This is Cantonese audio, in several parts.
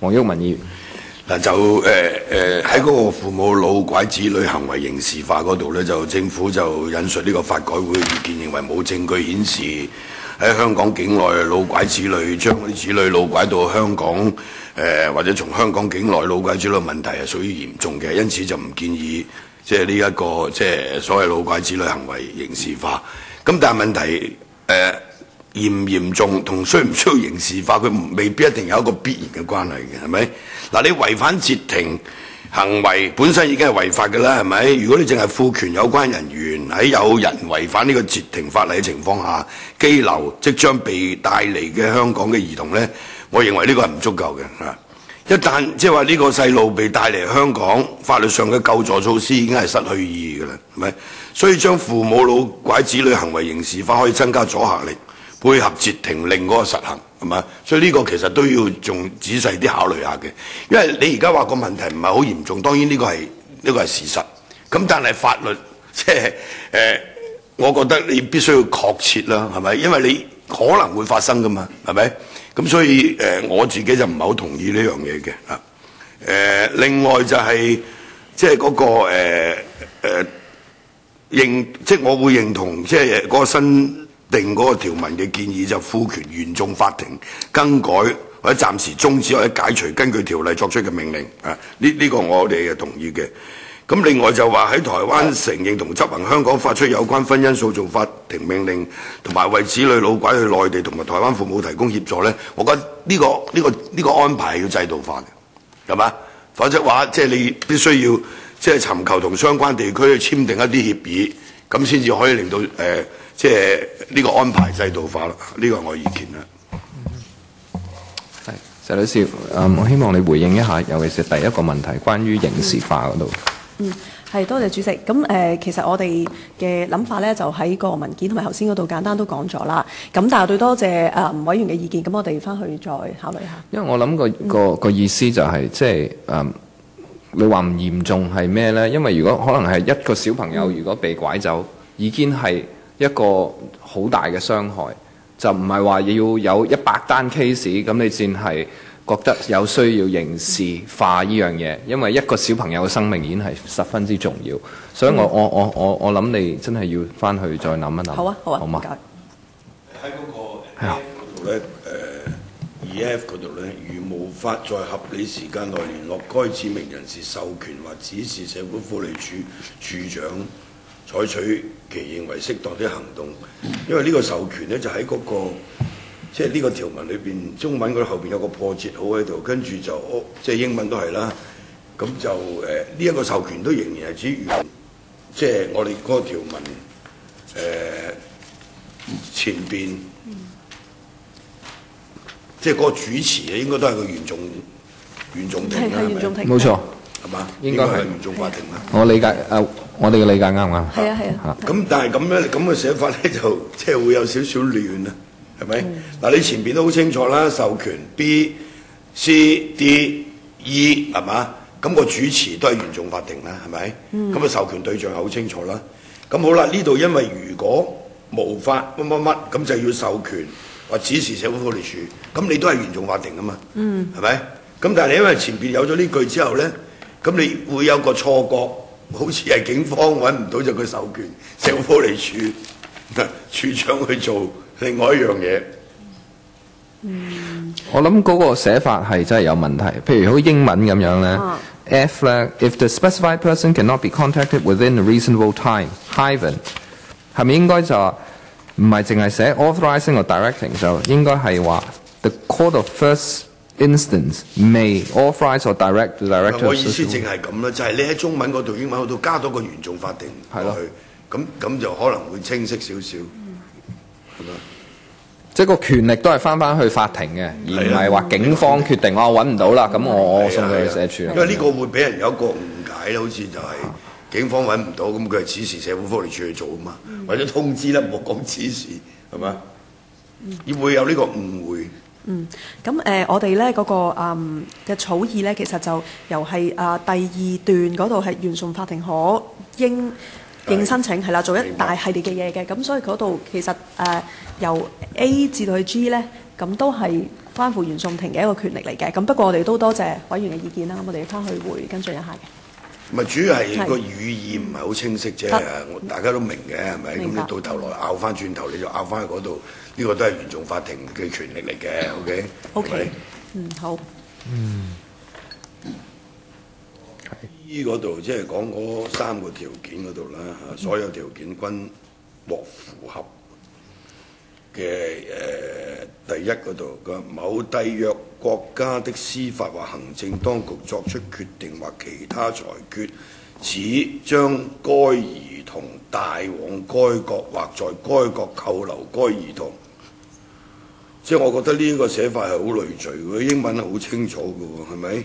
黃毓民議員。嗱就喺嗰個父母老拐子女行為刑事化嗰度咧，就政府就引述呢個法改會嘅意見，認為冇證據顯示喺香港境內老拐子女將嗰啲子女老拐到香港，或者從香港境內老拐子女嘅問題係屬於嚴重嘅，因此就唔建議即係呢一個即係所謂老拐子女行為刑事化。咁但係問題嚴唔嚴重同需唔需要刑事化，佢未必一定有一個必然嘅關係嘅，係咪？嗱，你違反截停行為本身已經係違法嘅啦，係咪？如果你淨係賦權有關人員喺有人違反呢個截停法例嘅情況下，羈留即將被帶嚟嘅香港嘅兒童呢，我認為呢個係唔足夠嘅嚇。一旦即係話呢個細路被帶嚟香港，法律上嘅救助措施已經係失去意義嘅啦，係咪？所以將父母老拐子女行為刑事化可以增加阻嚇力，配合截停令嗰個實行，係嘛？所以呢個其實都要仲仔細啲考慮下嘅，因為你而家話個問題唔係好嚴重，當然呢個係事實。咁但係法律即係我覺得你必須要確切啦，係咪？因為你可能會發生噶嘛，係咪？咁所以我自己就唔係好同意呢樣嘢嘅啊。另外就係即係嗰個即係我會認同即係嗰個新定嗰個條文嘅建議，就賦權原訟法庭更改或者暫時終止或者解除根據條例作出嘅命令啊。呢個我哋係同意嘅。咁另外就話喺台灣承認同執行香港發出有關婚姻訴訟法庭命令，同埋為子女老拐去內地同埋台灣父母提供協助呢，我覺得呢個安排係要制度化嘅，係嘛？否則話即係你必須要即係尋求同相關地區去簽訂一啲協議，咁先至可以令到即係呢個安排制度化啦。呢個係我意見啦。係，石女士，我希望你回應一下，尤其是第一個問題，關於刑事化嗰度。係，多謝主席。咁其實我哋嘅諗法咧，就喺個文件同埋頭先嗰度簡單都講咗啦。咁但係對多謝委員嘅意見，咁我哋翻去再考慮下。因為我諗個意思就係即係你話唔嚴重係咩咧？因為如果可能係一個小朋友如果被拐走，已經係一個好大嘅傷害，就唔係話要有100單 case 咁你先係覺得有需要刑事化呢樣嘢，因為一個小朋友嘅生命已經係十分之重要，所以我諗你真係要翻去再諗一諗。好啊，好啊，好嘛？喺嗰個 F 嗰度咧，2F 嗰度咧，如無法在合理時間內聯絡該指明人士授權或指示社會福利署署長採取其認為適當的行動，因為呢個授權咧就喺嗰個。即係呢個條文裏邊，中文嗰後邊有個破折號喺度，跟住就即係英文都係啦。咁就呢一個授權都仍然係指原，即係我哋嗰個條文前邊，即係嗰個主詞應該都係個原訟庭啦，原訟庭，冇錯，係嘛？應該係原訟法庭啦。我理解我哋嘅理解啱唔啱？係啊。咁但係咁嘅寫法咧，就即係會有少少亂啊。係咪？嗱，你前邊都好清楚啦，授權 B、C、D、E 係嘛？咁個主詞都係原訟法庭啦，係咪？咁授權對象係好清楚啦。咁好啦，呢度因為如果無法乜，咁就要授權或指示社會福利署，咁你都係原訟法庭啊嘛。係咪？咁但係你因為前邊有咗呢句之後咧，咁你會有個錯覺，好似係警方揾唔到就佢授權社會福利署署長去做。另外一樣嘢，我諗嗰個寫法係真係有問題。譬如好似英文咁樣咧，F 咧 ，if the specified person cannot be contacted within a reasonable time， 係咪應該就唔係淨係寫 authorizing or directing， 就應該係話 the court of first instance may authorize or direct the director。我意思淨係咁啦，就係你喺中文嗰度、英文嗰度加多個原訟法庭落去，咁就可能會清晰少少。即係個權力都係翻去法庭嘅，而唔係話警方決定我揾唔到啦，咁我送佢去社署。因為呢個會俾人有一個誤解，好似就係警方揾唔到，咁佢係指示社會福利署去做啊嘛，或者通知啦，唔好講指示，係嘛？會有呢個誤會。咁我哋咧嗰個嘅草擬咧，其實就由係第二段嗰度係原訟法庭可應申請係啦，做一大系列嘅嘢嘅，咁所以嗰度其實由 A 至到去 G 咧，咁都係關乎原訟庭嘅一個權力嚟嘅。咁不過我哋都多謝委員嘅意見啦，咁我哋翻去會跟進一下嘅。唔係主要係個語意唔係好清晰啫，大家都明嘅係咪？咁你到頭來拗翻轉頭，你就拗翻去嗰度，呢個都係原訟法庭嘅權力嚟嘅。OK， 好。依嗰度即係講嗰3個條件嗰度啦，所有條件均獲符合嘅第一嗰度嘅某締約國家的司法或行政當局作出決定或其他裁決，指將該兒童帶往該國或在該國扣留該兒童。即係我覺得呢個寫法係好累贅嘅，英文係好清楚嘅喎，係咪？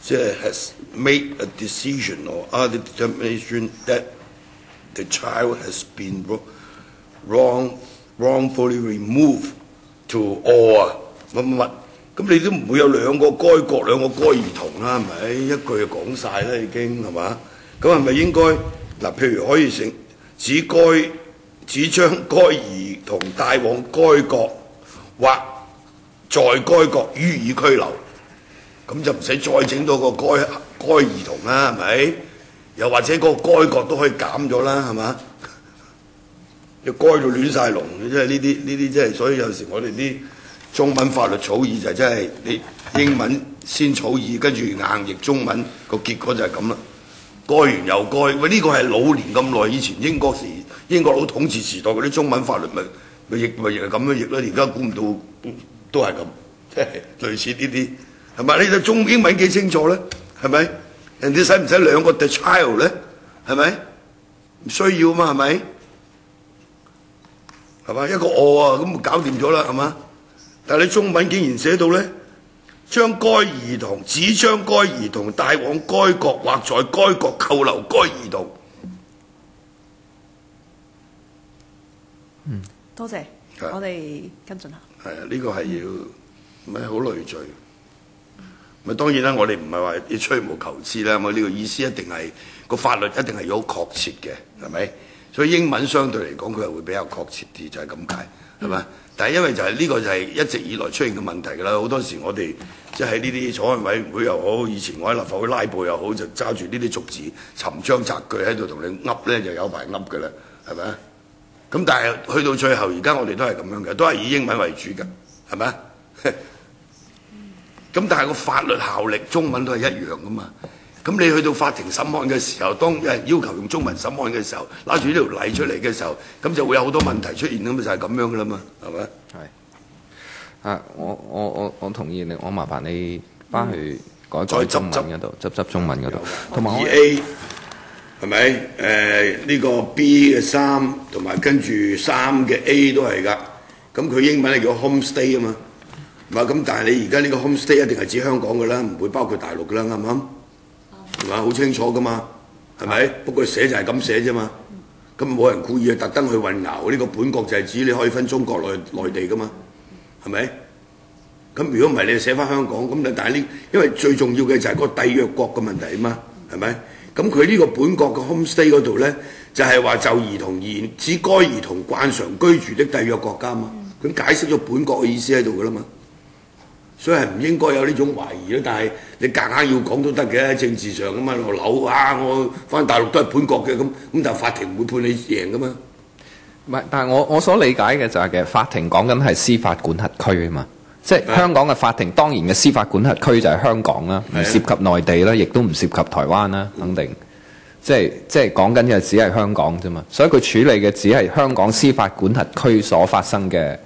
即係 has made a decision or other determination that the child has been wrongfully removed to or 乜，咁你都唔會有2個該國2個該兒童啦，係咪？一句就講晒啦，已經係嘛？咁係咪應該嗱？譬如可以成只將該兒童帶往該國或在該國予以拘留。咁就唔使再整到個該兒童啦，係咪？又或者個該國都可以減咗啦，係嘛？要該到亂晒龍，即係呢啲即係，所以有時我哋啲中文法律草擬就真係你英文先草擬，跟住硬譯中文，個結果就係咁啦。該完又該，喂呢個係老年咁耐以前英國佬統治時代嗰啲中文法律咪亦係咁樣譯啦。而家估唔到都係咁，即係類似呢啲。係咪？你對中英文幾清楚咧？係咪？人哋使唔使2個 the child 咧？係咪？唔需要嘛？係咪？係嘛？一個我啊，咁就搞掂咗啦，係嘛？但係你中文竟然寫到咧，只將該兒童帶往該國或在該國扣留該兒童。多謝，我哋跟進下。係啊，呢個係要咩好累贅。咪當然啦，我哋唔係話要吹毛求疵啦，我呢個意思一定係個法律一定係要好確切嘅，係咪？所以英文相對嚟講佢係會比較確切啲，就係咁解，係咪？但係因為就係呢個就係一直以來出現嘅問題㗎啦。好多時我哋即係喺呢啲草案委員會又好，以前我喺立法會拉布又好，就揸住呢啲逐字尋章摘句喺度同你噏咧，就有排噏㗎啦，係咪？咁但係去到最後，而家我哋都係咁樣嘅，都係以英文為主㗎，係咪？咁但係個法律效力中文都係一樣噶嘛？咁你去到法庭審案嘅時候，當有人要求用中文審案嘅時候，拉住呢條例出嚟嘅時候，咁就會有好多問題出現，咁就係咁樣噶啦嘛，係咪？係。啊，我同意你，我麻煩你翻去改中文嗰度，執中文嗰度，同埋2A 係咪？呢個 B 嘅3同埋跟住3嘅 A 都係㗎。咁佢英文係叫 home stay 啊嘛。咁，但係你而家呢個 home stay 一定係指香港㗎啦，唔會包括大陸㗎啦，啱唔啱？係嘛，好清楚㗎嘛，係咪？不過寫就係咁寫啫嘛。咁冇人故意特登去混淆呢個本國就係指你可以分中國內地㗎嘛，係咪？咁如果唔係你就寫翻香港咁，但係呢，因為最重要嘅就係個締約國嘅問題啊嘛，係咪？咁佢呢個本國嘅 home stay 嗰度咧，就係話就兒童而言，指該兒童慣常居住的締約國家嘛。咁解釋咗本國嘅意思喺度㗎啦嘛。所以係唔應該有呢種懷疑咯，但係你夾硬要講都得嘅，政治上咁嘛，我扭啊，我翻大陸都係本國嘅咁，但係法庭唔會判你贏噶嘛。唔係，但係我所理解嘅就係嘅法庭講緊係司法管轄區啊嘛，即係香港嘅法庭當然嘅司法管轄區就係香港啦，唔涉及內地啦，亦都唔涉及台灣啦，肯定。即係講緊嘅只係香港啫嘛，所以佢處理嘅只係香港司法管轄區所發生嘅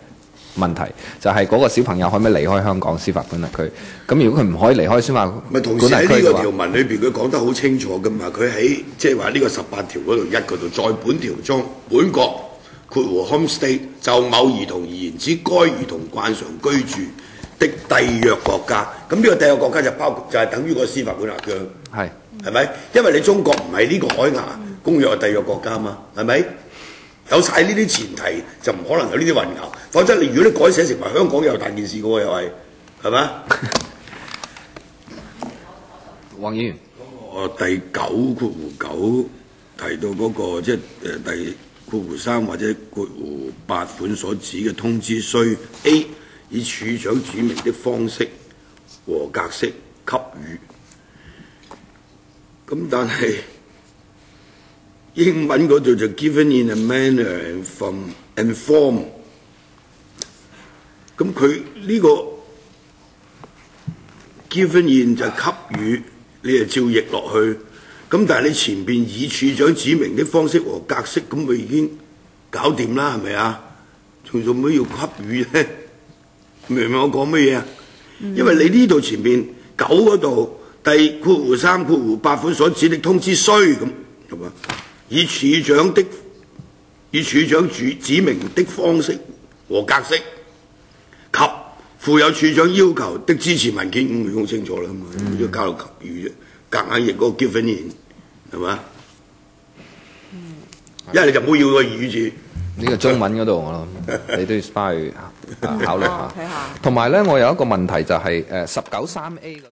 問題，就係嗰個小朋友可唔可以離開香港司法管轄區？咁如果佢唔可以離開司法管轄區嘅話，咪同時喺呢個條文裏邊佢講得好清楚噶嘛，佢喺即係話呢個18條嗰度1嗰度，在本條中，本國括弧 home stay 就某兒童而言，指該兒童慣常居住的締約國家。咁呢個締約國家就包括就係等於個司法管轄區，係咪？因為你中國唔係呢個海牙公約嘅締約國家嘛，係咪？有晒呢啲前提就唔可能有呢啲混淆，否則如果你改寫成為香港又大件事嘅喎，又係咪？黃議員，嗰個第9括弧9提到嗰個即係第括弧3或者括弧8款所指嘅通知書 A 以處長指明的方式和格式給予。咁但係英文嗰度就 given in a manner and form。咁佢呢個 given in 就給予，你就照譯落去。咁但係你前邊以處長指明的方式和格式，咁咪已經搞掂啦，係咪啊？仲做咩要給予咧？明唔明我講乜嘢啊？因為你呢度前邊9嗰度第3括弧8款所指的通知須咁，係嘛？以處長指明的方式和格式及附有處長要求的支持文件，咁好清楚啦嘛，要交到給予啫，夾硬譯嗰個 given in 係嘛？一係你就唔好要個語字。呢個中文嗰度我諗你都要翻去考慮下。睇下。同埋咧，我有一個問題就係19(3)A